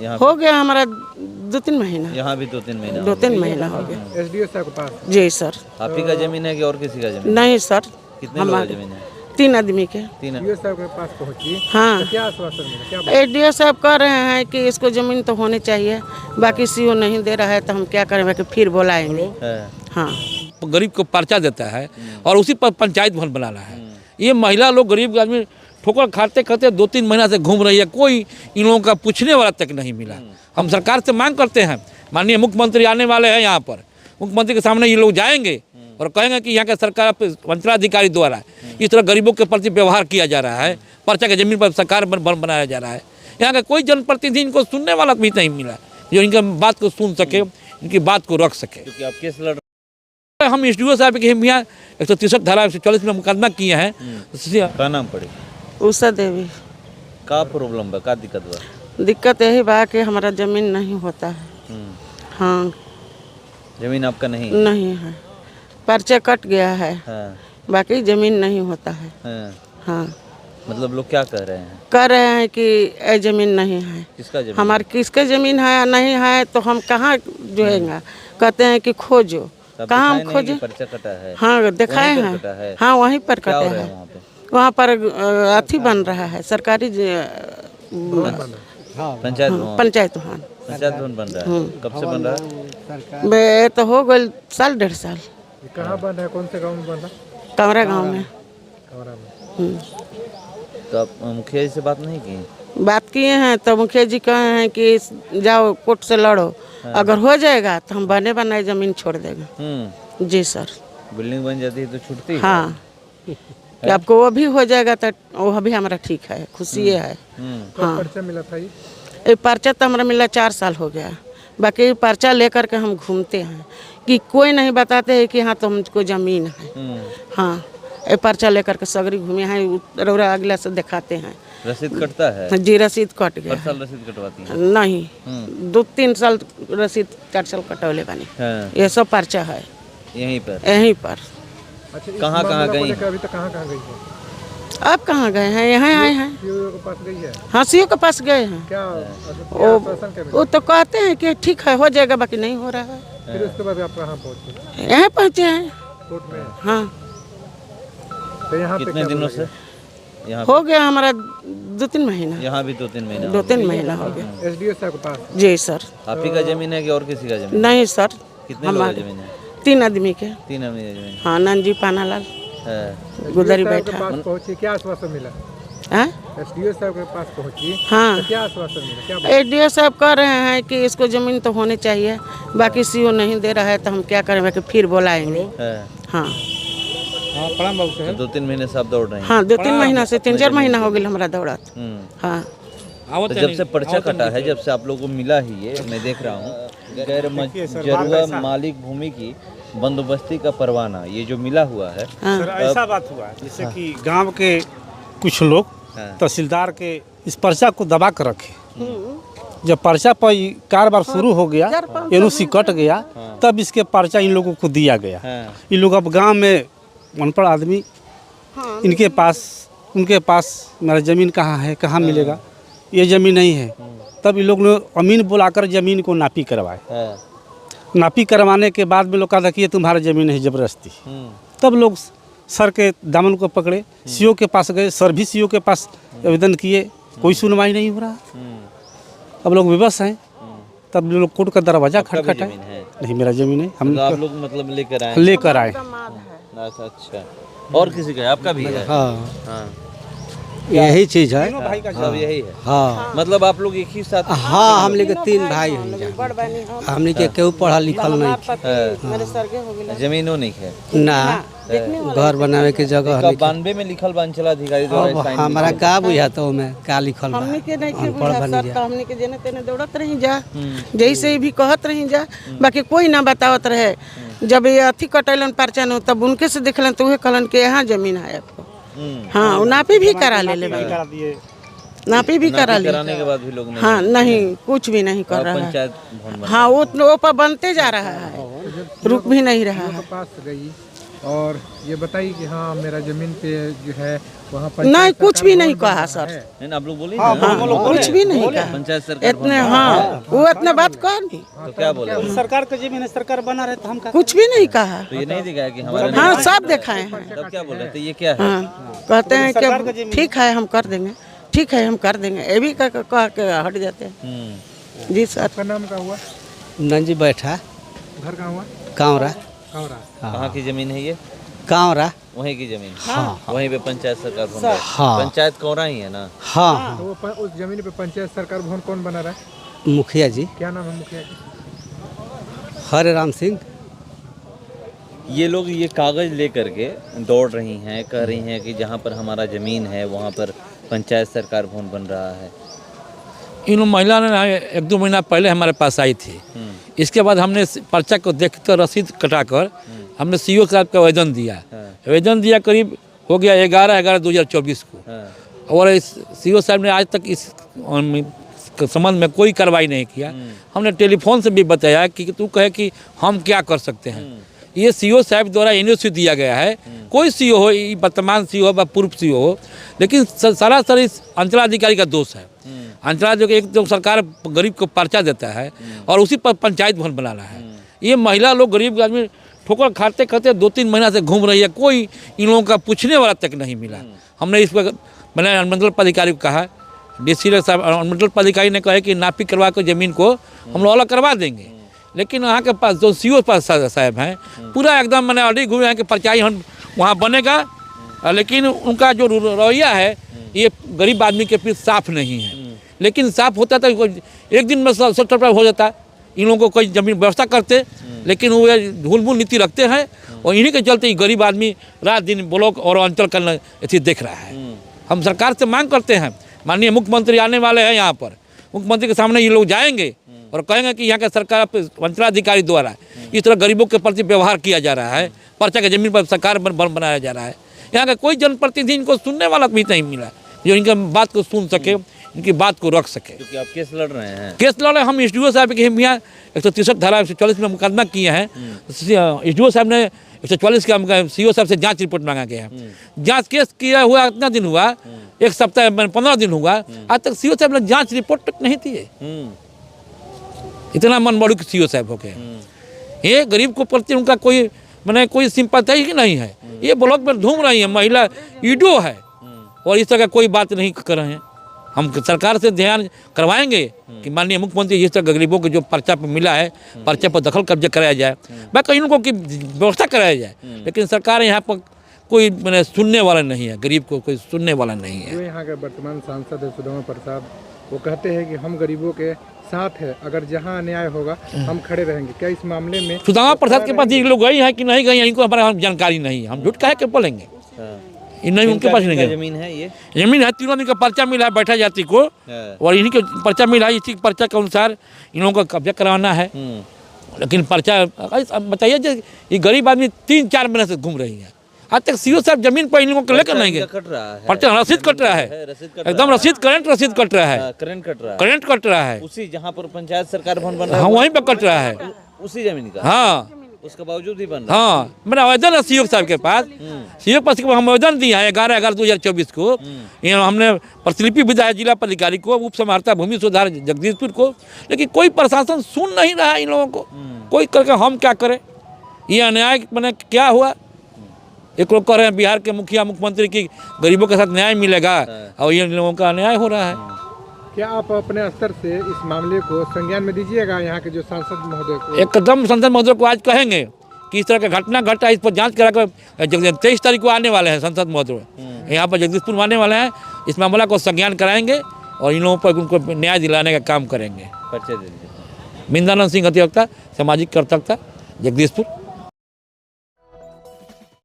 यहाँ हो गया हमारा 2-3 महीना। यहाँ भी 2-3 महीना 2-3 महीना हो गया। एसडीओ साहब के पास? जी सर। आप ही का जमीन है कि और किसी का जमीन? नहीं सर, कितने लोगों हमारे की जमीन है? 3 आदमी के। 3। एसडीओ साहब के पास पहुंची हाँ, तो क्या आश्वासन मिला? क्या एडीओ साहब कह रहे हैं कि इसको ज़मीन तो होनी चाहिए, बाकी सीओ नहीं दे रहा है तो हम क्या करें, बाकी फिर बुलाएंगे। हाँ, गरीब को पर्चा देता है और उसी पर पंचायत भवन बनाना है। ये महिला लोग गरीब आदमी ठोकर खाते खाते 2-3 महीना से घूम रही है, कोई इन लोगों का पूछने वाला तक नहीं मिला। हम सरकार से मांग करते हैं, माननीय मुख्यमंत्री आने वाले हैं यहाँ पर, मुख्यमंत्री के सामने ये लोग जाएंगे और कहेंगे कि यहाँ के सरकार अंचलाधिकारी द्वारा इस तरह गरीबों के प्रति व्यवहार किया जा रहा है, पर्चा की जमीन पर सरकार बनाया जा रहा है। यहाँ का कोई जनप्रतिनिधि इनको सुनने वाला भी नहीं मिला जो इनका बात को सुन सके, इनकी बात को रख सके। क्योंकि आप केस लड़ हम एसडीओ साहब के यहाँ 163 धारा 140 में मुकदमा किए हैं। का नाम पड़े? उषा देवी। का प्रॉब्लम बा, का दिक्कत बा? दिक्कत यही बा कि हमारा ज़मीन नहीं होता है। हाँ, जमीन आपका नहीं? नहीं है, पर्चा कट गया है, हाँ, बाकी ज़मीन नहीं होता है। हाँ। हाँ, मतलब लोग क्या कह रहे हैं? कह रहे हैं कि ये ज़मीन नहीं है। किसका जमीन? हमारे किसके ज़मीन है या नहीं है तो हम कहाँ जोएंगे? कहते हैं कि खोजो, तब कहाँ हम दिखाए नहीं कि खोजें? पर्चा कटा है? हाँ, दिखाए वहीं पर कटा हैं। है? हाँ, वहीं पर क्या कटे हो रहा है हैं। वहाँ पे? वहाँ पर अथी बन रहा है, सरकारी पंचायत भवन? पंचायत भवन। पंचायत भवन बन रहा है? कब से बन रहा है? बे तो हो गए 1.5 साल। ये कहाँ बन रहा है? कौन से गांव में बन रहा है? कमरा गांव में। कमरा में। तो आप मुखिया जी से बात नहीं की? बात किए हैं तो मुखिया जी कहे हैं कि जाओ कोर्ट से लड़ो, अगर हो जाएगा तो हम बने बनाए ज़मीन छोड़ देंगे। जी सर। बिल्डिंग बन जाती है तो छूटती है? हाँ, कि आपको वो भी हो जाएगा तो वो भी हमारा ठीक है, खुशी ये है। कब पर्चा मिला था? ये पर्चा तो हमारा मिला 4 साल हो गया, बाकी पर्चा लेकर के हम घूमते हैं कि कोई नहीं बताते हैं कि हाँ तो हमको ज़मीन है। हाँ, ये पर्चा लेकर के सगरी घूमे हैं, रौरा अगला से दिखाते हैं। रसीद कटता है? जी, रसीद कट गया। हर साल रसीद कटवाती है? नहीं, 2-3 साल रसीद 4 साल कटौले बनी। हाँ। ये सब पर्चा है यहीं पर? यहीं पर। अच्छा, कहाँ गई? अभी तक कहाँ गई है? आप कहाँ गए हैं? यहाँ आए हैं। सीओ के पास गई है? हाँ, सीओ के पास गए हैं। क्या आश्वासन क्या मिला? वो तो कहते हैं कि ठीक है, हो जाएगा, बाकी नहीं हो रहा है। फिर उसके बाद आप कहाँ पहुँचे? यहाँ पहुँचे हैं। कोर्ट में? हाँ, तो यहाँ पे कितने क्या दिनों बोला से? यहाँ हो गया हमारा 2-3 महीना। यहाँ भी 2-3 महीना? 2-3 महीना हो गया। गया? एसडीओ साहब के पास? जी सर। आप ही का जमीन है कि और किसी का जमीन? नहीं सर, कितने लोगों की जमीन है? 3 आदमी के। 3 आदमी की जमीन हाँ, नंजी पानालाल है। गुदरी SDO साहब के बैठा। पास पहुंची, क्या आश्वासन मिला? हाँ, एसडीओ साहब के पास पहुंची हाँ, तो क्या आश्वासन मिला? क्या बोला? एडीओ साहब कह रहे हैं कि इसको ज़मीन तो होनी चाहिए, बाकी सीओ नहीं दे रहा है तो हम क्या करें, बाकी फिर बुलाएंगे। हाँ, हाँ, तो 2-3 महीने से आप दौड़ रहे हैं? हाँ, 2-3 महीना से 3-4 महीना हो गया हमारा दौड़त। हाँ, तो जब से पर्चा कटा है, जब से आप लोगों को मिला ही ये मैं देख रहा हूँ गैर जरूआ मालिक भूमि की बंदोबस्ती का परवाना ये जो मिला हुआ है। सर ऐसा बात हुआ है जैसे कि गांव के कुछ लोग तहसीलदार के इस पर्चा को दबा कर रखे। जब पर्चा पर कारोबार शुरू हो गया, एनओसी कट गया, तब इसके पर्चा इन लोगों को दिया गया। इन लोग अब गांव में अनपढ़ आदमी, इनके पास उनके पास मेरा ज़मीन कहाँ है, कहाँ मिलेगा, ये ज़मीन नहीं है। तब इन लोग ने अमीन बुलाकर ज़मीन को नापी करवाए। नापी करवाने के बाद में लोग कहा था कि ये तुम्हारा ज़मीन है ज़बरदस्ती। तब लोग सर के दामन को पकड़े, सीओ के पास गए, सर भी सीओ के पास आवेदन किए, कोई सुनवाई नहीं हो रहा। अब लोग विवश हैं। तब लोग कोर्ट का दरवाजा खटखटाए, नहीं मेरा ज़मीन है। हम आप लोग मतलब लेकर आए। अच्छा, और किसी का है? आपका भी है? हाँ, यही चीज़ है। सब यही है? हाँ, मतलब आप लोग एक ही साथ? हाँ, हम लोग 3 भाई हैं। हमने के केहू पढ़ा लिखल नहीं, मेरे सरगे हो गया। जमीनों नहीं है ना घर बनावे के जगह। 92 में लिखल बा अंचलाधिकारी द्वारा साइन? हमारा का बुझा तो में का लिखल बा। हमने के नहीं के बुझा सर, तो हमने के जेने तेने दौड़त रही जा, जैसे भी कहत रही जा, बाकी कोई ना बतावत रहे। जब ये अथी कटैलन पर्चा न तब उनके से देखलन तो वह कहलन कि यहाँ ज़मीन है आपको। हाँ, वो नापी भी करा ले भाई, नापी भी करा ले। कराने के बाद भी लोग नहीं? हाँ, नहीं, कुछ भी नहीं कर रहा है। पंचायत भवन हाँ, वो पर बनते जा रहा है, रुक भी नहीं रहा है। पास गई और ये बताइए कि हाँ मेरा जमीन पे जो है वहाँ नहीं कुछ भी नहीं कहा सर, नहीं आप लोग बोलिए हाँ, कुछ भी नहीं कहा पंचायत सरकार इतने। हाँ वो इतना बात कहा नहीं, तो क्या बोले? सरकार का जमीन है, सरकार बना रहे तो हम का कुछ भी नहीं कहा। तो ये नहीं दिखाया कि हमारा हाँ सब दिखाए हैं। तब क्या बोल रहे थे? ये क्या है? हाँ कहते हैं कि ठीक है हम कर देंगे, ठीक है हम कर देंगे, ये भी कह के हट जाते हैं। जी सर। आपका नाम क्या हुआ? नंजी बैठा घर कहाँ हुआ? कांवरा। कांवरा। कहाँ की जमीन है ये? कांवरा। वहीं की जमीन? हाँ। वहीं पे पंचायत सरकार भवन है। हाँ। पंचायत कौरा ही है ना? हाँ तो वो उस जमीन पे पंचायत सरकार भवन कौन बना रहा है? मुखिया जी क्या नाम है मुखिया जी? हरे राम सिंह। ये लोग ये कागज लेकर के दौड़ रही हैं, कह रही हैं कि जहाँ पर हमारा ज़मीन है वहाँ पर पंचायत सरकार भवन बन रहा है। इन महिला ने ना 1-2 महीना पहले हमारे पास आई थी। इसके बाद हमने पर्चा को देखकर रसीद कटाकर हमने सीओ साहब का आवेदन दिया। आवेदन दिया करीब हो गया 11/11/2024 को। और इस सीओ साहब ने आज तक इस संबंध में कोई कार्रवाई नहीं किया। हमने टेलीफोन से भी बताया कि तू कहे कि हम क्या कर सकते हैं। ये सीओ साहब द्वारा एनओसी दिया गया है। कोई सीओ हो, वर्तमान सीओ हो या पूर्व सीओ हो, लेकिन सरासर इस अंचलाधिकारी का दोष है। अंचलाधिकारी एक तो सरकार गरीब को पर्चा देता है और उसी पर पंचायत भवन बनाना है। ये महिला लोग गरीब आदमी ठोकर खाते खाते 2-3 महीना से घूम रही है, कोई इन लोगों का पूछने वाला तक नहीं मिला। हमने इस पर मैंने अनुमंडल पदाधिकारी को कहा, डीसी साहब अनुमंडल पदाधिकारी ने कहा कि नापी करवा कर ज़मीन को हम लोग अलग करवा देंगे। लेकिन वहाँ के पास जो सीओ पास साहब हैं पूरा एकदम मैंने अड़ी घूमे हैं कि पर्चाई हम वहाँ बनेगा, लेकिन उनका जो रवैया है ये गरीब आदमी के प्रति साफ नहीं है। लेकिन साफ होता था एक दिन में 70% हो जाता। इन लोगों को कोई जमीन व्यवस्था करते, लेकिन वो धूल-मूल नीति रखते हैं और इन्हीं के चलते गरीब आदमी रात दिन ब्लॉक और अंचल का अथी देख रहा है। हम सरकार से मांग करते हैं, माननीय मुख्यमंत्री आने वाले हैं यहाँ पर, मुख्यमंत्री के सामने ये लोग जाएंगे और कहेंगे कि यहाँ के सरकार अंचलाधिकारी द्वारा इस तरह गरीबों के प्रति व्यवहार किया जा रहा है, पर्चा के जमीन पर सरकार बनाया जा रहा है। यहाँ का कोई जनप्रतिनिधि इनको सुनने वाला भी नहीं मिला जो इनके बात को सुन सके, इनकी बात को रख सके। क्योंकि आप केस लड़ रहे हैं। केस लड़ रहे हम एसडीओ साहब के यहाँ 163 धारा 144 में मुकदमा किए हैं। एसडीओ साहब ने 144 का सीओ साहब से जांच रिपोर्ट मांगा गया है। जांच केस किया हुआ इतना दिन हुआ, 1 सप्ताह 15 दिन हुआ, आज तक सीओ साहब ने जांच रिपोर्ट तक नहीं दी है। इतना मनमोड़ू के सीओ साहब हो गए। ये गरीब को प्रति उनका कोई मैंने कोई सिंपैथी ही नहीं है। ये ब्लॉक में घूम रही है, महिला ईडो है और इस तरह कोई बात नहीं कर रहे हैं। हम सरकार से ध्यान करवाएंगे कि माननीय मुख्यमंत्री इस तरह गरीबों को जो पर्चा पर मिला है, पर्चे पर दखल कब्जा कराया जाए, बाकी इनको की व्यवस्था कराया जाए। लेकिन सरकार यहाँ पर कोई मैंने सुनने वाला नहीं है, गरीब को कोई सुनने वाला नहीं है। जो यहाँ के वर्तमान सांसद है सुदामा प्रसाद, वो कहते हैं कि हम गरीबों के साथ है, अगर जहाँ अन्याय होगा हम खड़े रहेंगे। क्या इस मामले में सुदामा प्रसाद के पास ये लोग गई हैं कि नहीं गई हैं, इनको हमारा जानकारी नहीं है। हम झूठ कहे के बोलेंगे, नहीं उनके पास नहीं गए। जमीन है ये जमीन है, 3 आदमी का पर्चा मिला है बैठा जाति को और इन्हीं के पर्चा मिला है। इसी पर्चा के अनुसार इन लोगों का कब्जा करवाना है। लेकिन पर्चा बताइए, ये गरीब आदमी 3-4 महीने से घूम रही है। आज तक सीओ साहब जमीन पर इन लोगों को लेकर नहीं गए। पर्चा रसीद कट रहा है, एकदम रसीद करंट रसीद कट रहा है, करंट कट रहा है। उसी जहाँ पर पंचायत सरकार भवन बन रहा है हाँ वहीं पर कट रहा है, उसी जमीन का। हाँ उसके बावजूद भी बन रहा है। हाँ मेरा आवेदन है सीओ साहब के पास। सीओ पास हम आवेदन दिया है 11/11/2024 को। हमने प्रतिलिपि भी दिया जिला पदाधिकारी को, उप समाहर्ता भूमि सुधार जगदीशपुर को, लेकिन कोई प्रशासन सुन नहीं रहा है इन लोगों को। कोई करके हम क्या करें? ये अन्याय मैंने क्या हुआ? एक लोग कह रहे हैं बिहार के मुखिया मुख्यमंत्री की गरीबों के साथ न्याय मिलेगा और ये लोगों का अन्याय हो रहा है। क्या आप अपने स्तर से इस मामले को संज्ञान में दीजिएगा यहाँ के जो सांसद महोदय को? एकदम सांसद महोदय को आज कहेंगे कि इस तरह का घटना घटा, इस पर जांच कराकर 23 तारीख को आने वाले हैं सांसद महोदय यहाँ पर जगदीशपुर में आने वाले हैं। इस मामला को संज्ञान कराएंगे और इन लोगों पर उनको न्याय दिलाने का काम करेंगे। पर्चे दे दीजिए। बिंदानंद सिंह अधिवक्ता, सामाजिक कर्तव्यता, जगदीशपुर।